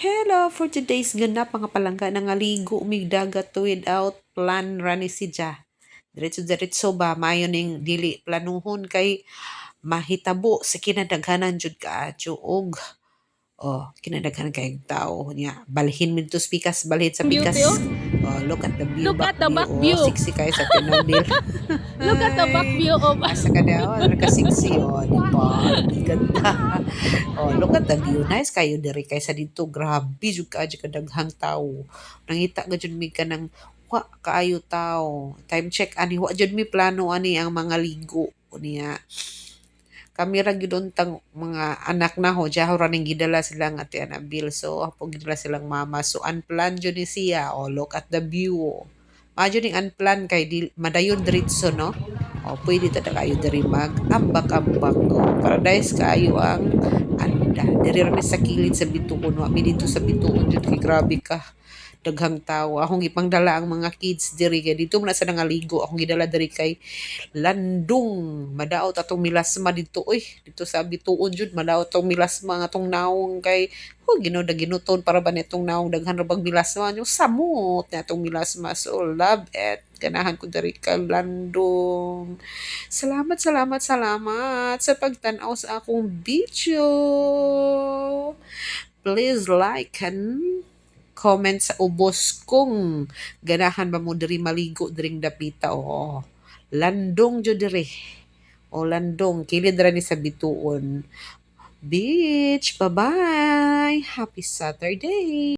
Hello, for today's ganap mga palangga nangaligo umigdagat without plan rani siya. Diretso-diretso ba mayo ning dili planuhon kay mahitabo sa kinadaghanan jud kaadyo og kinadaghanan kayong tao niya. Balhin mi to spikas, balhin sa pikas. Beauty, oh. Look at the view, Look back at the view. back view. Sexy kayo sa tinabil. Look at the back view of Asa ka daw, naka-sexy, di ba? Ganda. Look at the view. Nice kayo diri kaysa dito. Grabe jud ka kadaghang tawo. Nangita ga jud mi ka ng wa kaayo tao. Time check ani wa jud mi plano ani ang mga ligo niya. Kami ra gyud untang mga anak na ho, diha ra ning gidala silang ate Anabil. So apo gidala silang mama. So unplanned jud ni siya. Look at the view. Madyo ning unplanned kay di madayon diretso no. Pwede ta kayo diri mag-ambak-ambak. Paradise kayo ang anda. Diri ra mi sa kilid sa bituon. Wa mi dito sa bituon jud kay grabe ka. Daghang tawo. Akong ipangdala ang mga kids diri kay dito man sa nangaligo. Akong gidala diri kay Landung. Madaot atong milasma dito. Uy, dito sa bituon jud madaot atong milasma nga atong naong kay ginoda ginuton para ba nitong naong daghan ra bang milasma nyo samot na atong milasma. So love it. Ganahan ko diri kay Landung. Salamat, salamat, salamat sa pagtanaw sa akong video. Please like and comment sa ubos kung ganahan ba mo diri maligo diring dapita. Landong jud diri. Landong kilid ra ni sa bituon. Beach. Bye-bye. Happy Saturday.